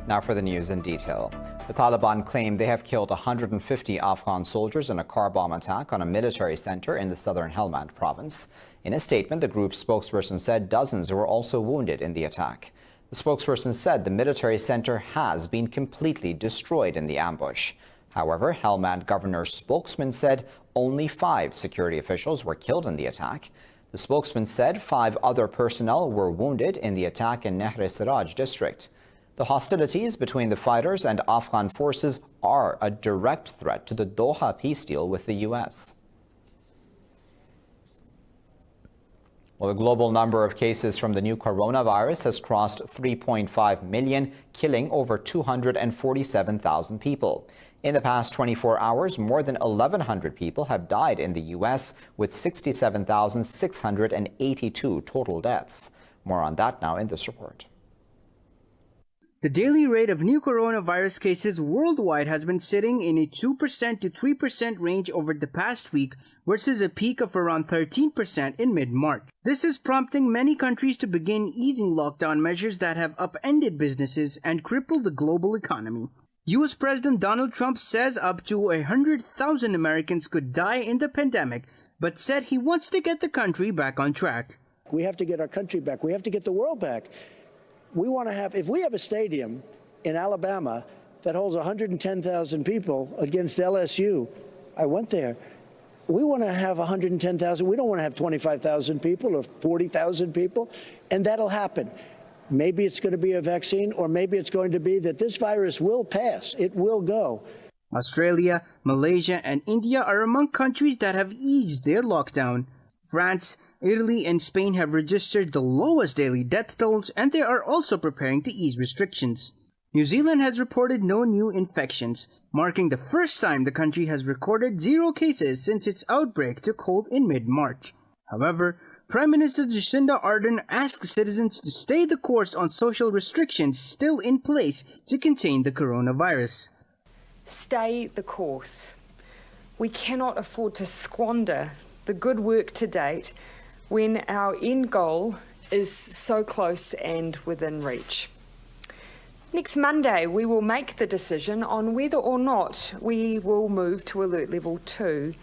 Now for the news in detail. The Taliban claim they have killed 150 Afghan soldiers in a car bomb attack on a military center in the southern Helmand province. In a statement, the group's spokesperson said dozens were also wounded in the attack. The spokesperson said the military center has been completely destroyed in the ambush. However, Helmand governor's spokesman said only 5 security officials were killed in the attack. The spokesman said 5 other personnel were wounded in the attack in Nehr-e-Siraj district. The hostilities between the fighters and Afghan forces are a direct threat to the Doha peace deal with the U.S. Well, the global number of cases from the new coronavirus has crossed 3.5 million, killing over 247,000 people. In the past 24 hours, more than 1,100 people have died in the U.S., with 67,682 total deaths. More on that now in this report. The daily rate of new coronavirus cases worldwide has been sitting in a 2% to 3% range over the past week versus a peak of around 13% in mid-March. This is prompting many countries to begin easing lockdown measures that have upended businesses and crippled the global economy. U.S. President Donald Trump says up to 100,000 Americans could die in the pandemic, but said he wants to get the country back on track. We have to get our country back. We have to get the world back. We want to have, if we have a stadium in Alabama that holds 110,000 people against LSU, I went there. We want to have 110,000. We don't want to have 25,000 people or 40,000 people, and that'll happen. Maybe it's going to be a vaccine, or maybe it's going to be that this virus will pass. It will go. Australia, Malaysia, and India are among countries that have eased their lockdown. France, Italy, and Spain have registered the lowest daily death tolls, and they are also preparing to ease restrictions. New Zealand has reported no new infections, marking the first time the country has recorded 0 cases since its outbreak took hold in mid-March. However, Prime Minister Jacinda Ardern asked citizens to stay the course on social restrictions still in place to contain the coronavirus. Stay the course. We cannot afford to squander the good work to date when our end goal is so close and within reach. Next Monday, we will make the decision on whether or not we will move to Alert Level 2.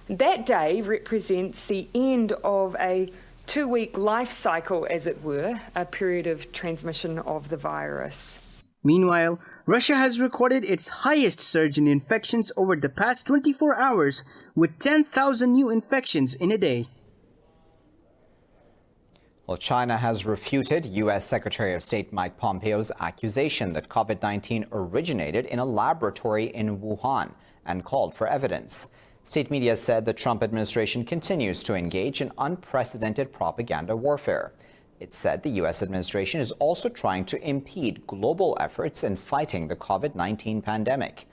That day represents the end of a 2-week life cycle, as it were, a period of transmission of the virus. Meanwhile, Russia has recorded its highest surge in infections over the past 24 hours, with 10,000 new infections in a day. Well, China has refuted U.S. Secretary of State Mike Pompeo's accusation that COVID-19 originated in a laboratory in Wuhan and called for evidence. State media said the Trump administration continues to engage in unprecedented propaganda warfare. It said the U.S. administration is also trying to impede global efforts in fighting the COVID-19 pandemic.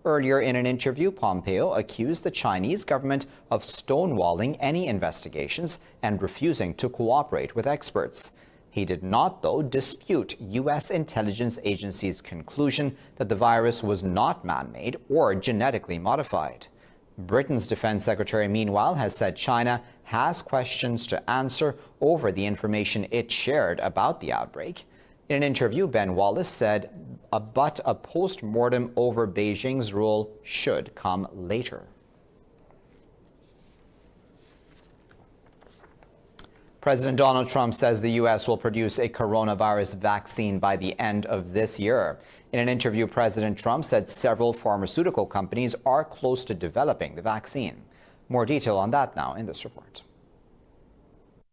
Earlier in an interview, Pompeo accused the Chinese government of stonewalling any investigations and refusing to cooperate with experts. He did not, though, dispute U.S. intelligence agencies' conclusion that the virus was not man-made or genetically modified. Britain's defense secretary, meanwhile, has said China has questions to answer over the information it shared about the outbreak. In an interview, Ben Wallace said, but a post-mortem over Beijing's role should come later. President Donald Trump says the U.S. will produce a coronavirus vaccine by the end of this year. In an interview, President Trump said several pharmaceutical companies are close to developing the vaccine. More detail on that now in this report.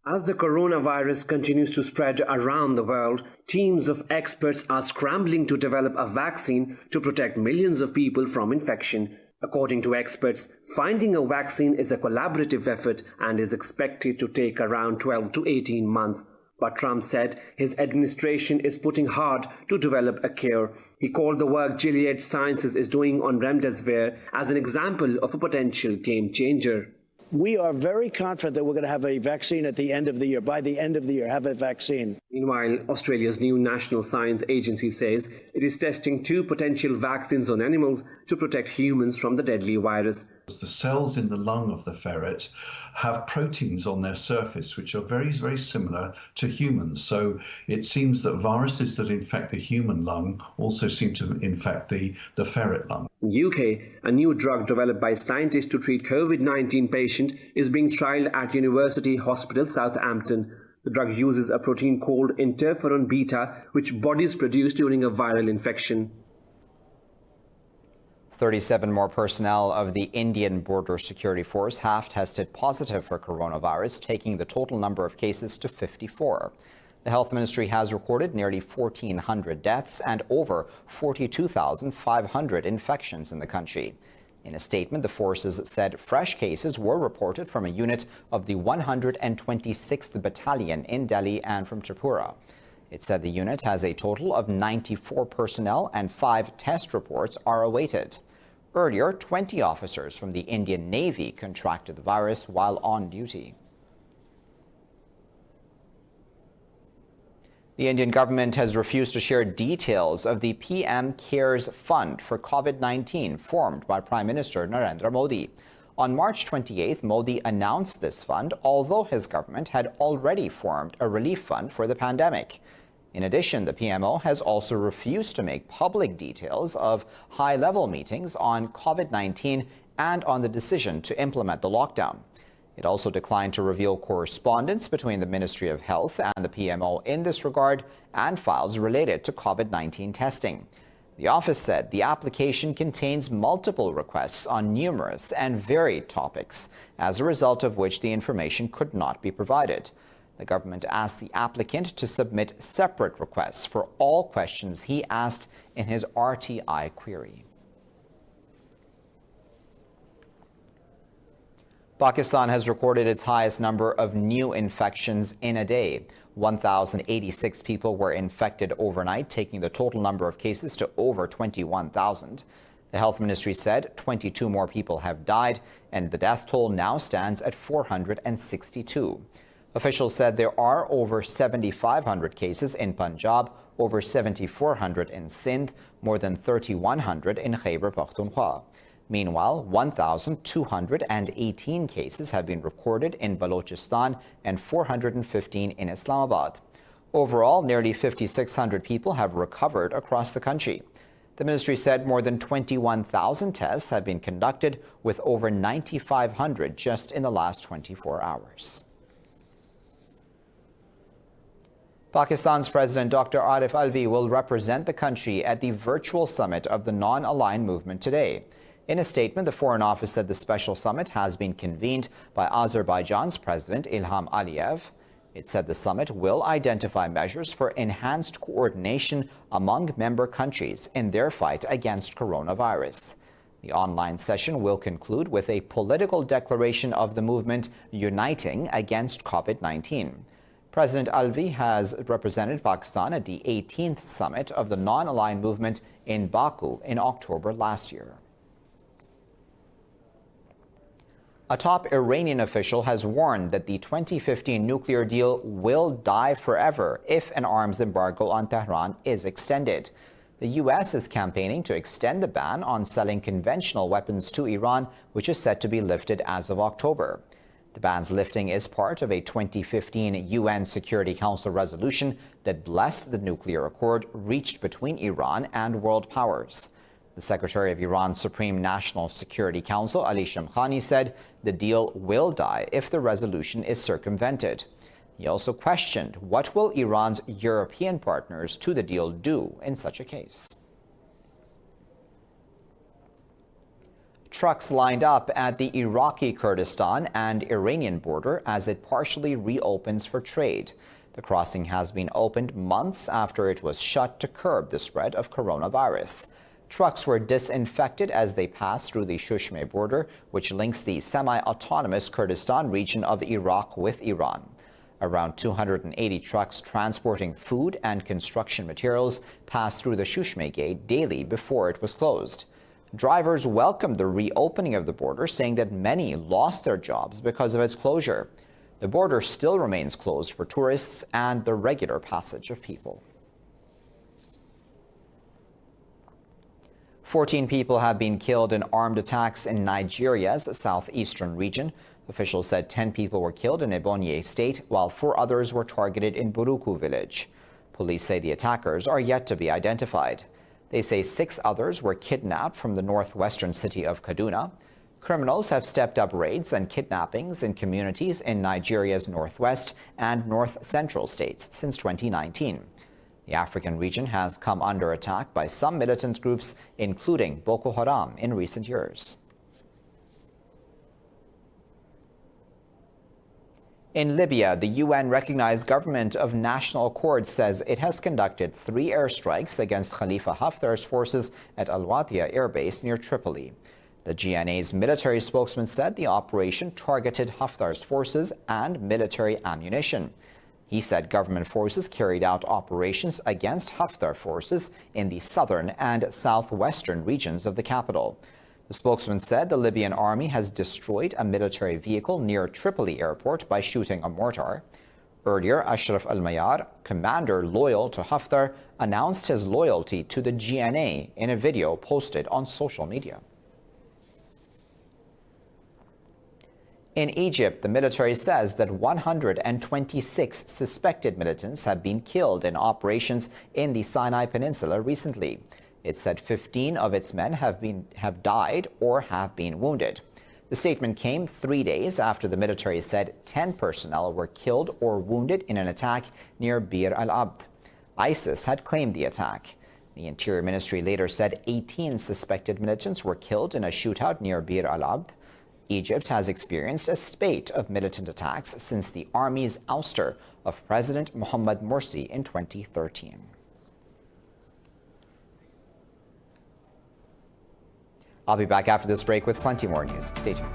As the coronavirus continues to spread around the world, teams of experts are scrambling to develop a vaccine to protect millions of people from infection. According to experts, finding a vaccine is a collaborative effort and is expected to take around 12 to 18 months. But Trump said his administration is putting hard to develop a cure. He called the work Gilead Sciences is doing on remdesivir as an example of a potential game changer. We are very confident that we're going to have a vaccine at the end of the year. By the end of the year, have a vaccine. Meanwhile, Australia's new National Science Agency says it is testing 2 potential vaccines on animals to protect humans from the deadly virus. The cells in the lung of the ferret have proteins on their surface which are very, very similar to humans. So it seems that viruses that infect the human lung also seem to infect the ferret lung. UK, a new drug developed by scientists to treat COVID-19 patient is being trialled at University Hospital Southampton. The drug uses a protein called interferon beta, which bodies produce during a viral infection. 37 more personnel of the Indian Border Security Force have tested positive for coronavirus, taking the total number of cases to 54. The Health Ministry has recorded nearly 1,400 deaths and over 42,500 infections in the country. In a statement, the forces said fresh cases were reported from a unit of the 126th Battalion in Delhi and from Tripura. It said the unit has a total of 94 personnel and 5 test reports are awaited. Earlier, 20 officers from the Indian Navy contracted the virus while on duty. The Indian government has refused to share details of the PMCares fund for COVID-19 formed by Prime Minister Narendra Modi. On March 28th, Modi announced this fund, although his government had already formed a relief fund for the pandemic. In addition, the PMO has also refused to make public details of high-level meetings on COVID-19 and on the decision to implement the lockdown. It also declined to reveal correspondence between the Ministry of Health and the PMO in this regard and files related to COVID-19 testing. The office said the application contains multiple requests on numerous and varied topics, as a result of which the information could not be provided. The government asked the applicant to submit separate requests for all questions he asked in his RTI query. Pakistan has recorded its highest number of new infections in a day. 1,086 people were infected overnight, taking the total number of cases to over 21,000. The Health Ministry said 22 more people have died, and the death toll now stands at 462. Officials said there are over 7,500 cases in Punjab, over 7,400 in Sindh, more than 3,100 in Khyber Pakhtunkhwa. Meanwhile, 1,218 cases have been recorded in Balochistan and 415 in Islamabad. Overall, nearly 5,600 people have recovered across the country. The ministry said more than 21,000 tests have been conducted, with over 9,500 just in the last 24 hours. Pakistan's President Dr. Arif Alvi will represent the country at the virtual summit of the NonAligned Movement today. In a statement, the Foreign Office said the special summit has been convened by Azerbaijan's President Ilham Aliyev. It said the summit will identify measures for enhanced coordination among member countries in their fight against coronavirus. The online session will conclude with a political declaration of the movement uniting against COVID-19. President Alvi has represented Pakistan at the 18th summit of the NonAligned Movement in Baku in October last year. A top Iranian official has warned that the 2015 nuclear deal will die forever if an arms embargo on Tehran is extended. The U.S. is campaigning to extend the ban on selling conventional weapons to Iran, which is set to be lifted as of October. The ban's lifting is part of a 2015 UN Security Council resolution that blessed the nuclear accord reached between Iran and world powers. The Secretary of Iran's Supreme National Security Council, Ali Shamkhani, said the deal will die if the resolution is circumvented. He also questioned what will Iran's European partners to the deal do in such a case. Trucks lined up at the Iraqi Kurdistan and Iranian border as it partially reopens for trade. The crossing has been opened months after it was shut to curb the spread of coronavirus. Trucks were disinfected as they passed through the Shushme border, which links the semi-autonomous Kurdistan region of Iraq with Iran. Around 280 trucks transporting food and construction materials passed through the Shushme gate daily before it was closed. Drivers welcomed the reopening of the border, saying that many lost their jobs because of its closure. The border still remains closed for tourists and the regular passage of people. 14 people have been killed in armed attacks in Nigeria's southeastern region. Officials said 10 people were killed in Ebonyi State, while 4 others were targeted in Buruku village. Police say the attackers are yet to be identified. They say 6 others were kidnapped from the northwestern city of Kaduna. Criminals have stepped up raids and kidnappings in communities in Nigeria's northwest and north-central states since 2019. The African region has come under attack by some militant groups, including Boko Haram, in recent years. In Libya, the UN-recognized Government of National Accord says it has conducted 3 airstrikes against Khalifa Haftar's forces at Al-Wadiya Air Base near Tripoli. The GNA's military spokesman said the operation targeted Haftar's forces and military ammunition. He said government forces carried out operations against Haftar forces in the southern and southwestern regions of the capital. The spokesman said the Libyan army has destroyed a military vehicle near Tripoli airport by shooting a mortar. Earlier, Ashraf al-Mayar, commander loyal to Haftar, announced his loyalty to the GNA in a video posted on social media. In Egypt, the military says that 126 suspected militants have been killed in operations in the Sinai Peninsula recently. It said 15 of its men have died or have been wounded. The statement came 3 days after the military said 10 personnel were killed or wounded in an attack near Bir al-Abd. ISIS had claimed the attack. The Interior Ministry later said 18 suspected militants were killed in a shootout near Bir al-Abd. Egypt has experienced a spate of militant attacks since the army's ouster of President Mohamed Morsi in 2013. I'll be back after this break with plenty more news. Stay tuned.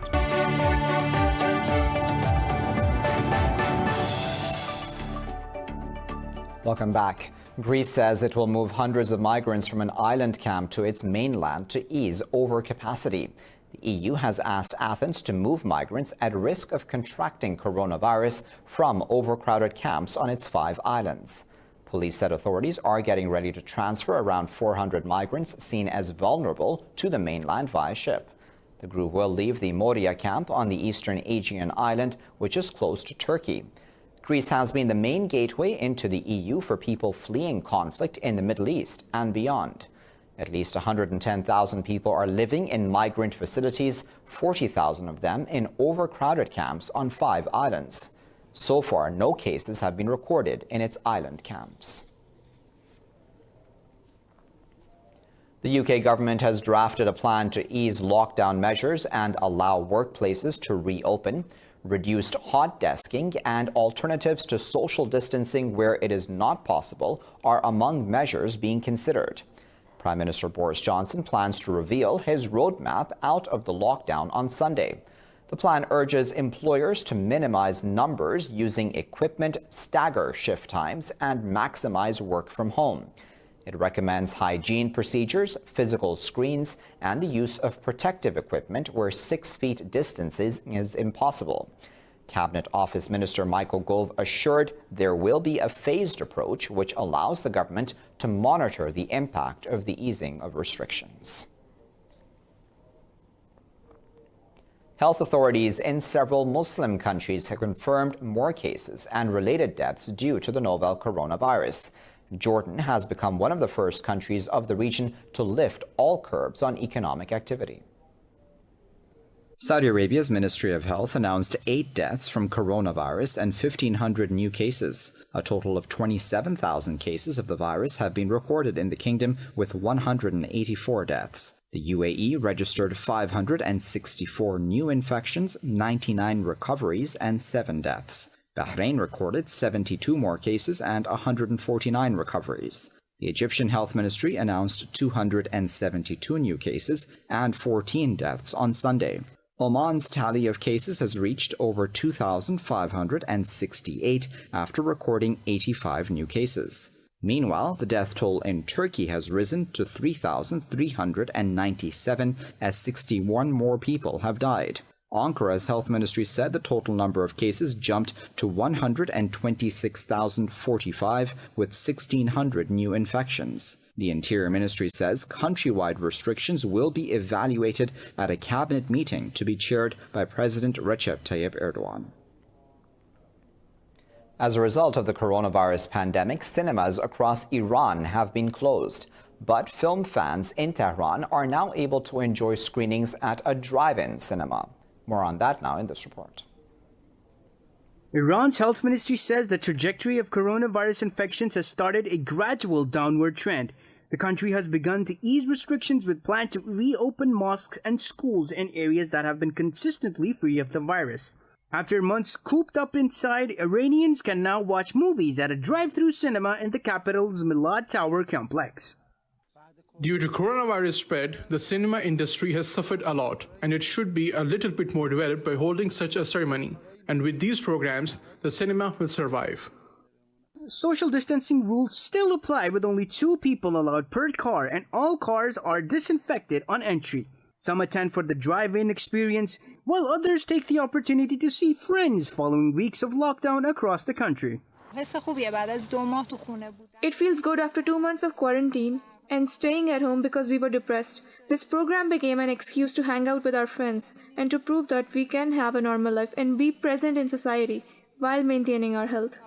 Welcome back. Greece says it will move hundreds of migrants from an island camp to its mainland to ease overcapacity. The EU has asked Athens to move migrants at risk of contracting coronavirus from overcrowded camps on its 5 islands. Police said authorities are getting ready to transfer around 400 migrants seen as vulnerable to the mainland via ship. The group will leave the Moria camp on the eastern Aegean island, which is close to Turkey. Greece has been the main gateway into the EU for people fleeing conflict in the Middle East and beyond. At least 110,000 people are living in migrant facilities, 40,000 of them in overcrowded camps on 5 islands. So far, no cases have been recorded in its island camps. The UK government has drafted a plan to ease lockdown measures and allow workplaces to reopen. Reduced hot desking and alternatives to social distancing where it is not possible are among measures being considered. Prime Minister Boris Johnson plans to reveal his roadmap out of the lockdown on Sunday. The plan urges employers to minimize numbers using equipment, stagger shift times, and maximize work from home. It recommends hygiene procedures, physical screens, and the use of protective equipment where 6 feet distances is impossible. Cabinet Office Minister Michael Gove assured there will be a phased approach which allows the government to monitor the impact of the easing of restrictions. Health authorities in several Muslim countries have confirmed more cases and related deaths due to the novel coronavirus. Jordan has become one of the first countries of the region to lift all curbs on economic activity. Saudi Arabia's Ministry of Health announced 8 deaths from coronavirus and 1,500 new cases. A total of 27,000 cases of the virus have been recorded in the kingdom, with 184 deaths. The UAE registered 564 new infections, 99 recoveries, and 7 deaths. Bahrain recorded 72 more cases and 149 recoveries. The Egyptian Health Ministry announced 272 new cases and 14 deaths on Sunday. Oman's tally of cases has reached over 2,568 after recording 85 new cases. Meanwhile, the death toll in Turkey has risen to 3,397 as 61 more people have died. Ankara's health ministry said the total number of cases jumped to 126,045, with 1,600 new infections. The Interior Ministry says countrywide restrictions will be evaluated at a cabinet meeting to be chaired by President Recep Tayyip Erdogan. As a result of the coronavirus pandemic, cinemas across Iran have been closed. But film fans in Tehran are now able to enjoy screenings at a drive-in cinema. More on that now in this report. Iran's health ministry says the trajectory of coronavirus infections has started a gradual downward trend. The country has begun to ease restrictions with plans to reopen mosques and schools in areas that have been consistently free of the virus. After months cooped up inside, Iranians can now watch movies at a drive-through cinema in the capital's Milad Tower complex. Due to coronavirus spread, the cinema industry has suffered a lot, and it should be a little bit more developed by holding such a ceremony. And with these programs, the cinema will survive. Social distancing rules still apply with only 2 people allowed per car, and all cars are disinfected on entry. Some attend for the drive-in experience, while others take the opportunity to see friends following weeks of lockdown across the country. It feels good after 2 months of quarantine and staying at home because we were depressed. This program became an excuse to hang out with our friends and to prove that we can have a normal life and be present in society while maintaining our health.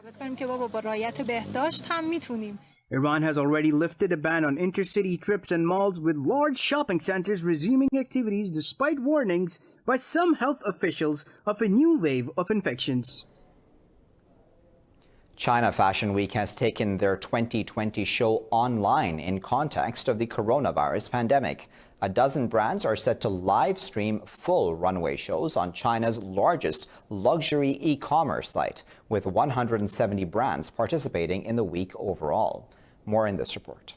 Iran has already lifted a ban on intercity trips and malls, with large shopping centers resuming activities despite warnings by some health officials of a new wave of infections. China Fashion Week has taken their 2020 show online in context of the coronavirus pandemic. A dozen brands are set to live stream full runway shows on China's largest luxury e-commerce site, with 170 brands participating in the week overall. More in this report.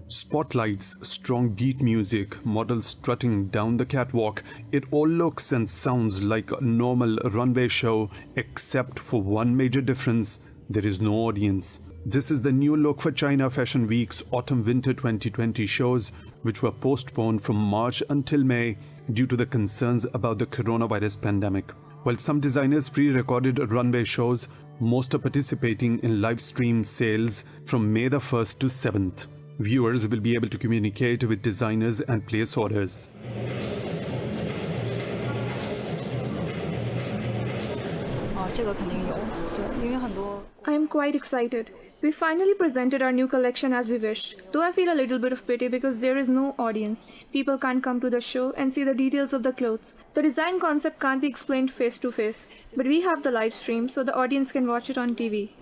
Spotlights, strong beat music, models strutting down the catwalk. It all looks and sounds like a normal runway show, except for one major difference: there is no audience. This is the new look for China Fashion Week's Autumn-Winter 2020 shows, which were postponed from March until May due to the concerns about the coronavirus pandemic. While some designers pre-recorded runway shows, most are participating in live stream sales from May the 1st to 7th. Viewers will be able to communicate with designers and place orders. I am quite excited. We finally presented our new collection as we wished, though I feel a little bit of pity because there is no audience. People can't come to the show and see the details of the clothes. The design concept can't be explained face to face, but we have the live stream so the audience can watch it on TV.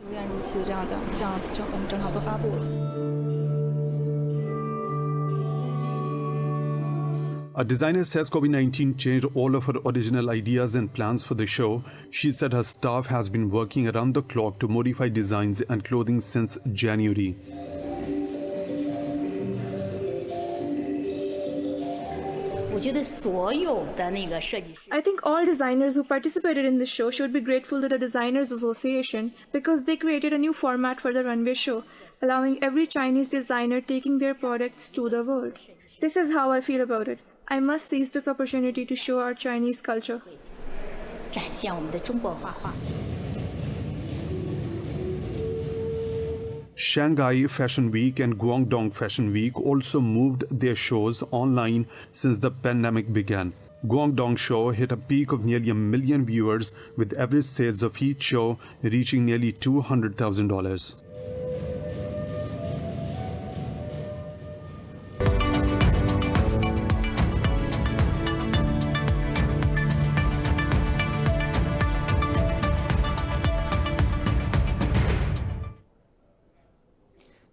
A designer says COVID-19 changed all of her original ideas and plans for the show. She said her staff has been working around the clock to modify designs and clothing since January. I think all designers who participated in the show should be grateful to the Designers Association because they created a new format for the runway show, allowing every Chinese designer taking their products to the world. This is how I feel about it. I must seize this opportunity to show our Chinese culture. Shanghai Fashion Week and Guangdong Fashion Week also moved their shows online since the pandemic began. Guangdong show hit a peak of nearly 1 million viewers, with average sales of each show reaching nearly $200,000.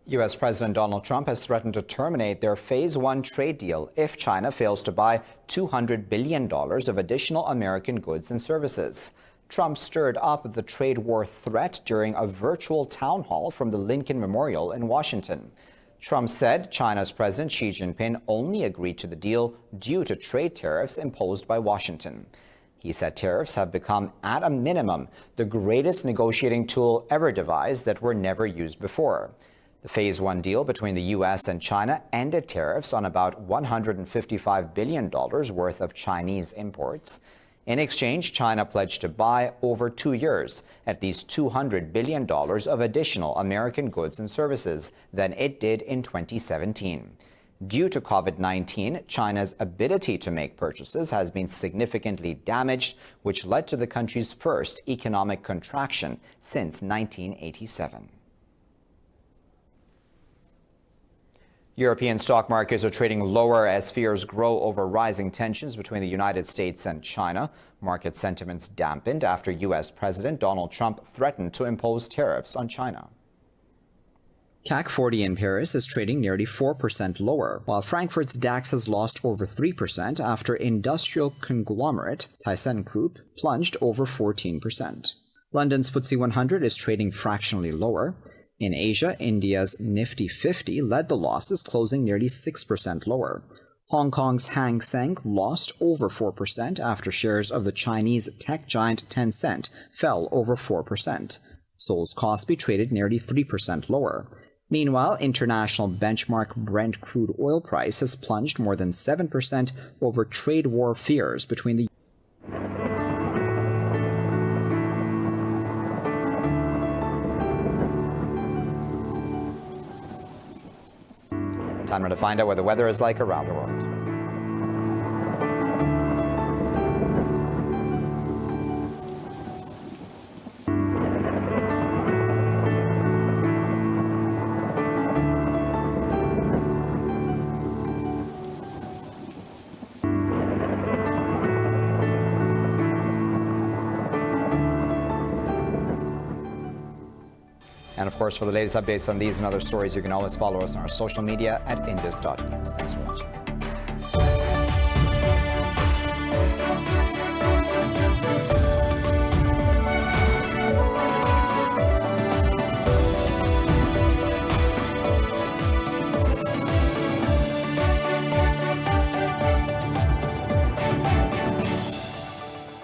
U.S. President Donald Trump has threatened to terminate their Phase 1 trade deal if China fails to buy $200 billion of additional American goods and services. Trump stirred up the trade war threat during a virtual town hall from the Lincoln Memorial in Washington. Trump said China's President Xi Jinping only agreed to the deal due to trade tariffs imposed by Washington. He said tariffs have become, at a minimum, the greatest negotiating tool ever devised that were never used before. The Phase 1 deal between the U.S. and China ended tariffs on about $155 billion worth of Chinese imports. In exchange, China pledged to buy, over 2 years, at least $200 billion of additional American goods and services than it did in 2017. Due to COVID-19, China's ability to make purchases has been significantly damaged, which led to the country's first economic contraction since 1987. European stock markets are trading lower as fears grow over rising tensions between the United States and China. Market sentiments dampened after U.S. President Donald Trump threatened to impose tariffs on China. CAC 40 in Paris is trading nearly 4% lower, while Frankfurt's DAX has lost over 3% after industrial conglomerate ThyssenKrupp plunged over 14%. London's FTSE 100 is trading fractionally lower. In Asia, India's Nifty 50 led the losses, closing nearly 6% lower. Hong Kong's Hang Seng lost over 4% after shares of the Chinese tech giant Tencent fell over 4%. Seoul's Kospi traded nearly 3% lower. Meanwhile, international benchmark Brent crude oil price has plunged more than 7% over trade war fears between the Time to find out what the weather is like around the world. And of course, for the latest updates on these and other stories, you can always follow us on our social media at Indus.news. Thanks for watching.